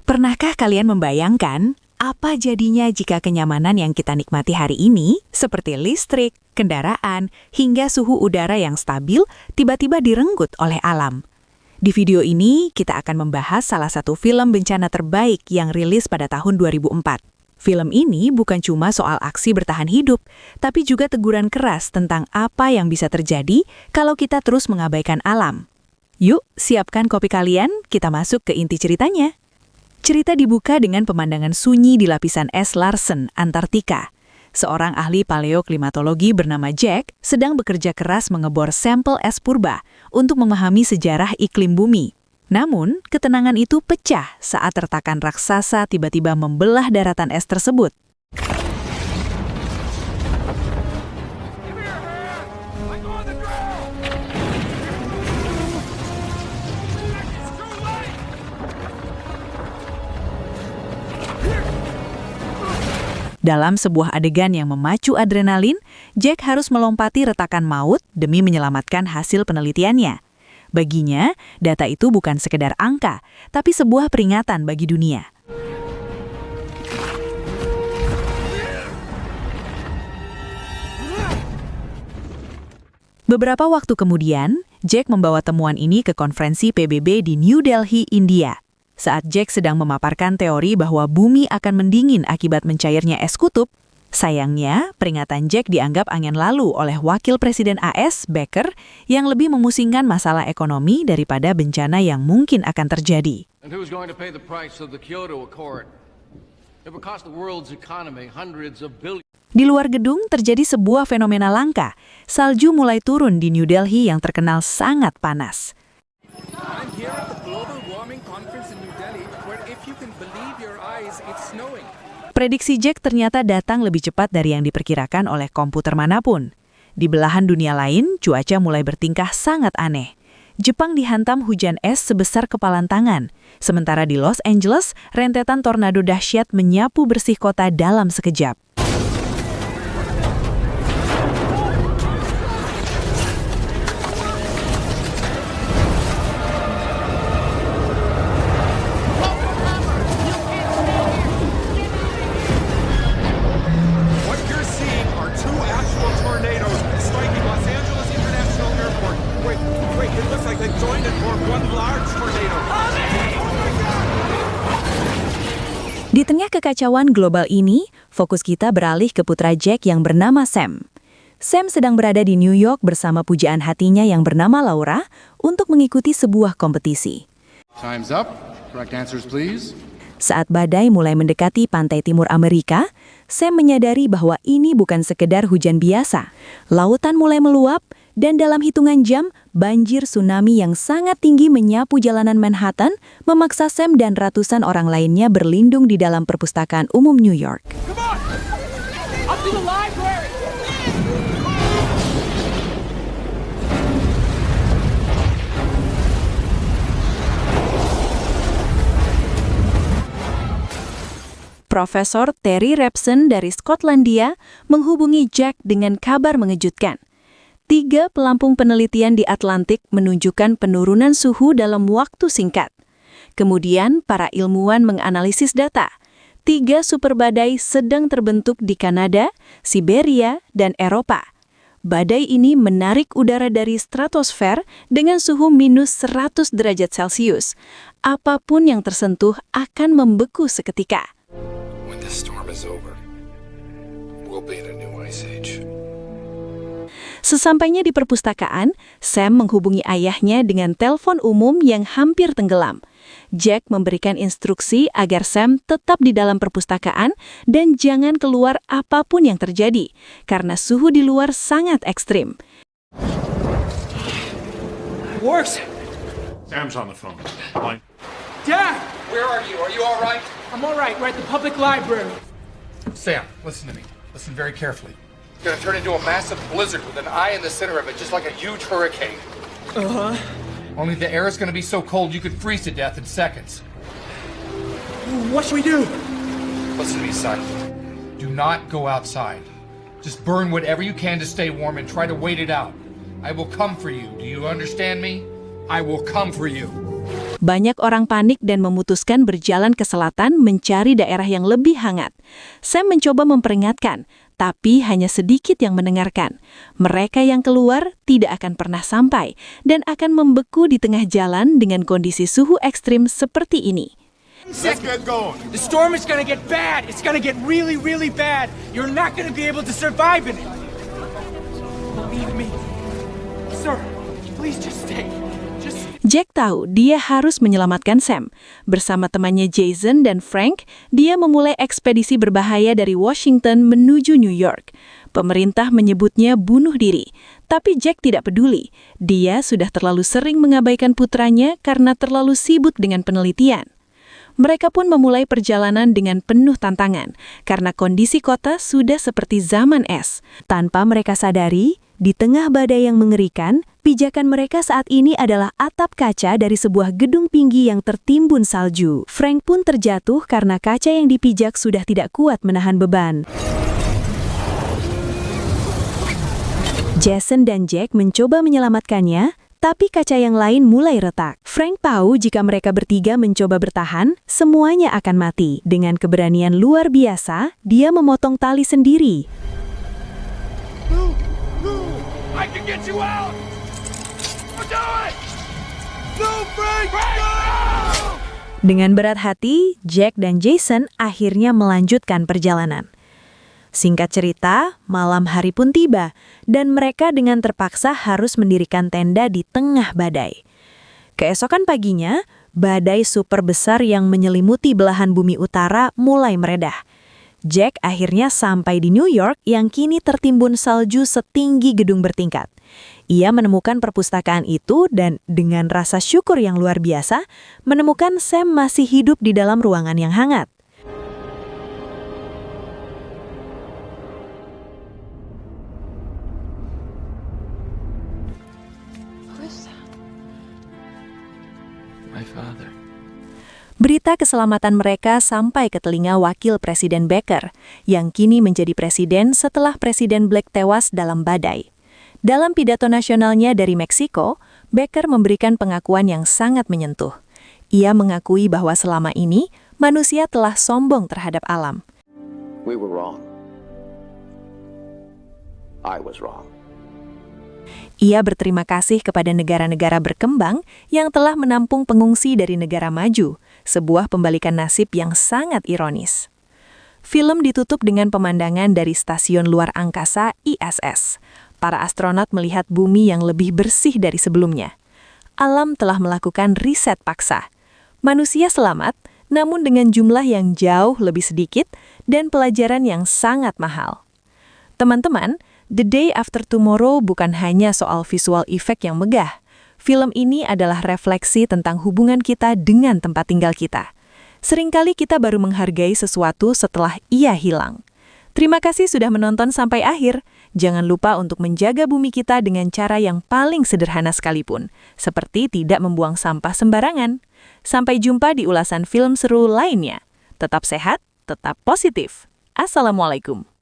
Pernahkah kalian membayangkan apa jadinya jika kenyamanan yang kita nikmati hari ini, seperti listrik, kendaraan, hingga suhu udara yang stabil, tiba-tiba direnggut oleh alam? Di video ini, kita akan membahas salah satu film bencana terbaik yang rilis pada tahun 2004. Film ini bukan cuma soal aksi bertahan hidup, tapi juga teguran keras tentang apa yang bisa terjadi kalau kita terus mengabaikan alam. Yuk, siapkan kopi kalian, kita masuk ke inti ceritanya. Cerita dibuka dengan pemandangan sunyi di lapisan es Larsen, Antartika. Seorang ahli paleoklimatologi bernama Jack sedang bekerja keras mengebor sampel es purba untuk memahami sejarah iklim bumi. Namun, ketenangan itu pecah saat retakan raksasa tiba-tiba membelah daratan es tersebut. Dalam sebuah adegan yang memacu adrenalin, Jack harus melompati retakan maut demi menyelamatkan hasil penelitiannya. Baginya, data itu bukan sekedar angka, tapi sebuah peringatan bagi dunia. Beberapa waktu kemudian, Jack membawa temuan ini ke konferensi PBB di New Delhi, India. Saat Jack sedang memaparkan teori bahwa bumi akan mendingin akibat mencairnya es kutub, sayangnya peringatan Jack dianggap angin lalu oleh Wakil Presiden AS, Baker, yang lebih memusingkan masalah ekonomi daripada bencana yang mungkin akan terjadi. Di luar gedung terjadi sebuah fenomena langka. Salju mulai turun di New Delhi yang terkenal sangat panas. Prediksi Jack ternyata datang lebih cepat dari yang diperkirakan oleh komputer manapun. Di belahan dunia lain, cuaca mulai bertingkah sangat aneh. Jepang dihantam hujan es sebesar kepalan tangan. Sementara di Los Angeles, rentetan tornado dahsyat menyapu bersih kota dalam sekejap. Di tengah kekacauan global ini, fokus kita beralih ke putra Jack yang bernama Sam. Sam sedang berada di New York bersama pujaan hatinya yang bernama Laura untuk mengikuti sebuah kompetisi. Time's up. Correct answers, please. Saat badai mulai mendekati pantai timur Amerika, Sam menyadari bahwa ini bukan sekedar hujan biasa. Lautan mulai meluap, dan dalam hitungan jam, banjir tsunami yang sangat tinggi menyapu jalanan Manhattan, memaksa Sam dan ratusan orang lainnya berlindung di dalam perpustakaan umum New York. Come on! Up to the library! Profesor Terry Repson dari Skotlandia menghubungi Jack dengan kabar mengejutkan. 3 pelampung penelitian di Atlantik menunjukkan penurunan suhu dalam waktu singkat. Kemudian, para ilmuwan menganalisis data. 3 superbadai sedang terbentuk di Kanada, Siberia, dan Eropa. Badai ini menarik udara dari stratosfer dengan suhu minus 100 derajat Celcius. Apapun yang tersentuh akan membeku seketika. When the storm is over, we'll be in a new ice age. Sesampainya di perpustakaan, Sam menghubungi ayahnya dengan telepon umum yang hampir tenggelam. Jack memberikan instruksi agar Sam tetap di dalam perpustakaan dan jangan keluar apapun yang terjadi, karena suhu di luar sangat ekstrim. Works! Sam's on the phone. Dad! Where are you? Are you all right? I'm all right. We're at the public library. Sam, listen to me. Listen very carefully. It's going to turn into a massive blizzard with an eye in the center of it, just like a huge hurricane. Uh-huh. Only the air is going to be so cold you could freeze to death in seconds. What should we do? Listen to me, son. Do not go outside. Just burn whatever you can to stay warm and try to wait it out. I will come for you. Do you understand me? I will come for you. Banyak orang panik dan memutuskan berjalan ke selatan mencari daerah yang lebih hangat. Sam mencoba memperingatkan, tapi hanya sedikit yang mendengarkan. Mereka yang keluar tidak akan pernah sampai dan akan membeku di tengah jalan dengan kondisi suhu ekstrim seperti ini. Let's get going. The storm is gonna get bad. It's gonna get really, really bad. You're not gonna be able to survive in it. Believe me. Sir, please just stay. Jack tahu dia harus menyelamatkan Sam. Bersama temannya Jason dan Frank, dia memulai ekspedisi berbahaya dari Washington menuju New York. Pemerintah menyebutnya bunuh diri, tapi Jack tidak peduli. Dia sudah terlalu sering mengabaikan putranya karena terlalu sibuk dengan penelitian. Mereka pun memulai perjalanan dengan penuh tantangan, karena kondisi kota sudah seperti zaman es. Tanpa mereka sadari, di tengah badai yang mengerikan, pijakan mereka saat ini adalah atap kaca dari sebuah gedung tinggi yang tertimbun salju. Frank pun terjatuh karena kaca yang dipijak sudah tidak kuat menahan beban. Jason dan Jack mencoba menyelamatkannya, tapi kaca yang lain mulai retak. Frank tahu jika mereka bertiga mencoba bertahan, semuanya akan mati. Dengan keberanian luar biasa, dia memotong tali sendiri. I can get you out! Do it! No, Frank! Dengan berat hati, Jack dan Jason akhirnya melanjutkan perjalanan. Singkat cerita, malam hari pun tiba, dan mereka dengan terpaksa harus mendirikan tenda di tengah badai. Keesokan paginya, badai super besar yang menyelimuti belahan bumi utara mulai meredah. Jack akhirnya sampai di New York yang kini tertimbun salju setinggi gedung bertingkat. Ia menemukan perpustakaan itu dan dengan rasa syukur yang luar biasa, menemukan Sam masih hidup di dalam ruangan yang hangat. My father. Berita keselamatan mereka sampai ke telinga Wakil Presiden Baker, yang kini menjadi presiden setelah Presiden Black tewas dalam badai. Dalam pidato nasionalnya dari Meksiko, Baker memberikan pengakuan yang sangat menyentuh. Ia mengakui bahwa selama ini, manusia telah sombong terhadap alam. We were wrong. I was wrong. Ia berterima kasih kepada negara-negara berkembang yang telah menampung pengungsi dari negara maju, sebuah pembalikan nasib yang sangat ironis. Film ditutup dengan pemandangan dari stasiun luar angkasa ISS. Para astronot melihat bumi yang lebih bersih dari sebelumnya. Alam telah melakukan riset paksa. Manusia selamat, namun dengan jumlah yang jauh lebih sedikit dan pelajaran yang sangat mahal. Teman-teman, The Day After Tomorrow bukan hanya soal visual effect yang megah. Film ini adalah refleksi tentang hubungan kita dengan tempat tinggal kita. Seringkali kita baru menghargai sesuatu setelah ia hilang. Terima kasih sudah menonton sampai akhir. Jangan lupa untuk menjaga bumi kita dengan cara yang paling sederhana sekalipun, seperti tidak membuang sampah sembarangan. Sampai jumpa di ulasan film seru lainnya. Tetap sehat, tetap positif. Assalamualaikum.